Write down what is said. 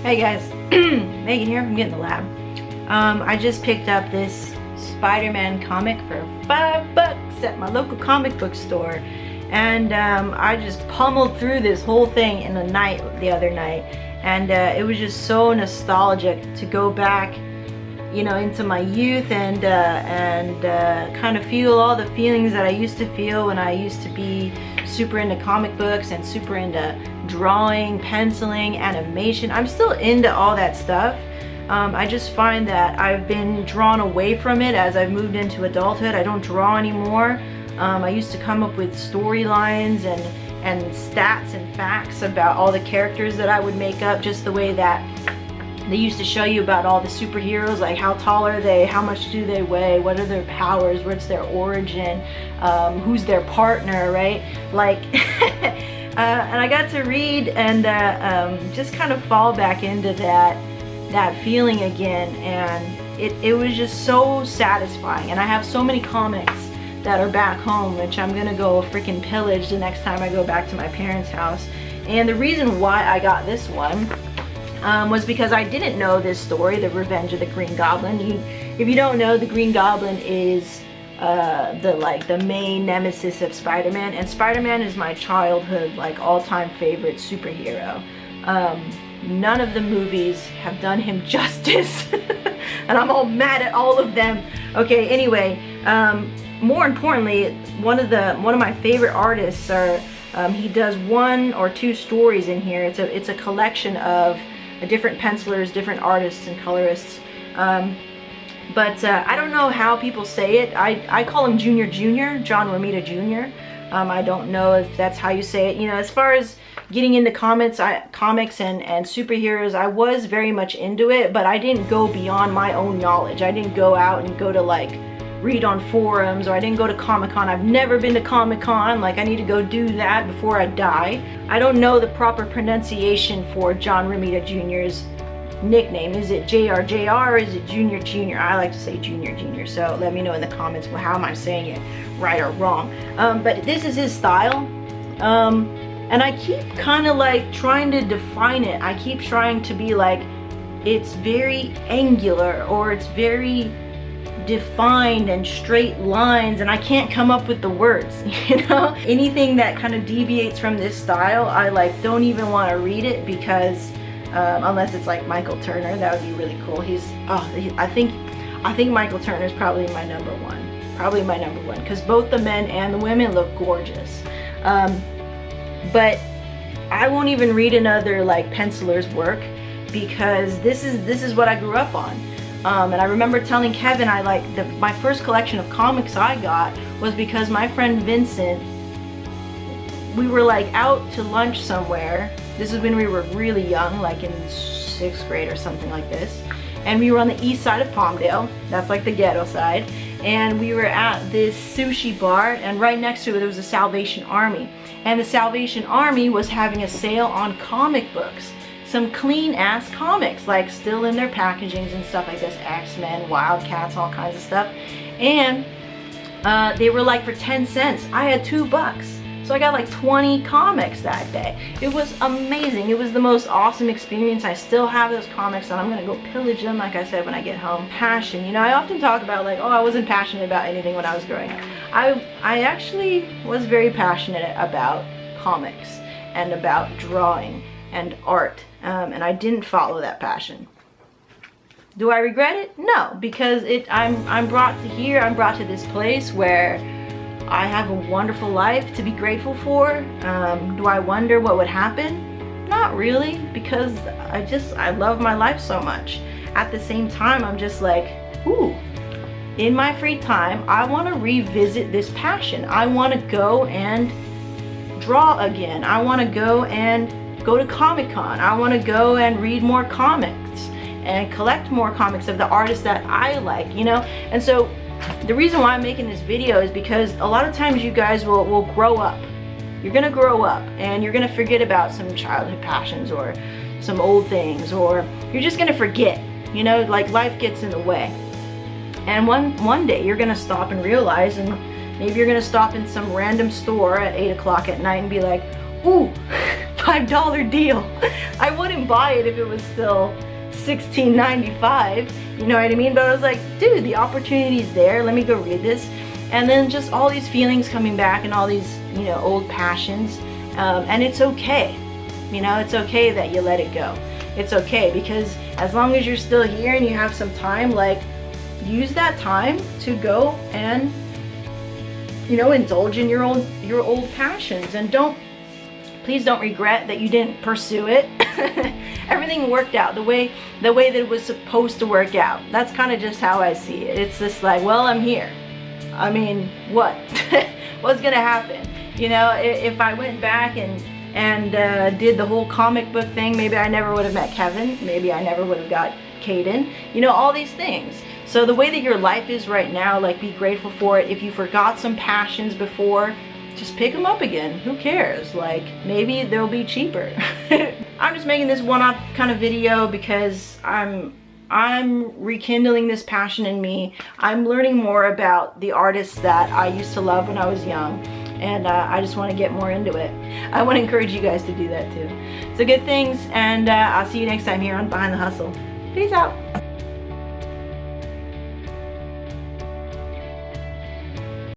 Hey guys, Megan here. I'm getting the lab. I just picked up this Spider-Man comic for $5 at my local comic book store, and I just pummeled through this whole thing in a night the other night, and it was just so nostalgic to go back, you know, into my youth and kind of feel all the feelings that I used to feel when I used to be super into comic books and super into drawing, penciling, animation. I'm still into all that stuff. I just find that I've been drawn away from it as I've moved into adulthood. I don't draw anymore. I used to come up with storylines and stats and facts about all the characters that I would make up, just the way that they used to show you about all the superheroes, like how tall are they, how much do they weigh, what are their powers, what's their origin, who's their partner, right? Like, and I got to read and just kind of fall back into that feeling again, and it was just so satisfying. And I have so many comics that are back home, which I'm gonna go freaking pillage the next time I go back to my parents' house. And the reason why I got this one was because I didn't know this story, The Revenge of the Green Goblin. If you don't know, the Green Goblin is the main nemesis of Spider-Man, and Spider-Man is my childhood all-time favorite superhero. None of the movies have done him justice, and I'm all mad at all of them. Okay, anyway, more importantly, one of my favorite artists are he does 1 or 2 stories in here. It's a collection of different pencilers, different artists and colorists. But I don't know how people say it. I call him Junior Jr., John Romita Jr. I don't know if that's how you say it. You know, as far as getting into comics and superheroes, I was very much into it, but I didn't go beyond my own knowledge. I didn't go out and go to read on forums, or I didn't go to Comic-Con. I've never been to Comic-Con. I need to go do that before I die. I don't know the proper pronunciation for John Romita Jr.'s nickname. Is it JRJR or is it Junior Jr.? I like to say Junior Jr., so let me know in the comments how am I saying it, right or wrong. But this is his style, and I keep kind of trying to define it. I keep trying to be it's very angular, or it's very defined and straight lines, and I can't come up with the words, you know? Anything that kind of deviates from this style, I don't even want to read it, because unless it's Michael Turner, that would be really cool. I think Michael Turner is probably my number one, because both the men and the women look gorgeous. But I won't even read another penciler's work, because this is what I grew up on. And I remember telling Kevin, my first collection of comics I got was because my friend Vincent, we were out to lunch somewhere. This is when we were really young, in 6th grade or something like this. And we were on the east side of Palmdale. That's the ghetto side. And we were at this sushi bar, and right next to it there was a Salvation Army. And the Salvation Army was having a sale on comic books. Some clean ass comics, still in their packagings and stuff like this, X-Men, Wildcats, all kinds of stuff. And they were for 10 cents. I had $2. So I got 20 comics that day. It was amazing. It was the most awesome experience. I still have those comics, and I'm gonna go pillage them, like I said, when I get home. Passion, you know, I often talk about oh, I wasn't passionate about anything when I was growing up. I actually was very passionate about comics and about drawing and art, and I didn't follow that passion. Do I regret it? No, because I'm brought to here. I'm brought to this place where I have a wonderful life to be grateful for. Do I wonder what would happen? Not really, because I love my life so much. At the same time, I'm just ooh, in my free time, I want to revisit this passion. I want to go and draw again. I want to go to Comic-Con. I want to go and read more comics and collect more comics of the artists that I like, you know? And so the reason why I'm making this video is because a lot of times you guys will grow up. You're gonna grow up and you're gonna forget about some childhood passions or some old things, or you're just gonna forget, you know, life gets in the way. And one day you're gonna stop and realize, and maybe you're gonna stop in some random store at 8 o'clock at night and be ooh, $5 deal. I wouldn't buy it if it was still $16.95, you know what I mean? But I was like, dude, the opportunity's there, let me go read this. And then just all these feelings coming back and all these, you know, old passions. And it's okay, you know, it's okay that you let it go. It's okay, because as long as you're still here and you have some time, like, use that time to go and, you know, indulge in your old passions. And please don't regret that you didn't pursue it. Everything worked out the way that it was supposed to work out. That's kind of just how I see it. It's just like, well, I'm here. I mean, what? What's gonna happen? You know, if I went back and did the whole comic book thing, maybe I never would have met Kevin. Maybe I never would have got Caden. You know, all these things. So the way that your life is right now, like, be grateful for it. If you forgot some passions before, just pick them up again. Who cares? Like, maybe they'll be cheaper. I'm just making this one-off kind of video because I'm rekindling this passion in me. I'm learning more about the artists that I used to love when I was young, and I just want to get more into it. I want to encourage you guys to do that too. So good things, and I'll see you next time here on Behind the Hustle. Peace out.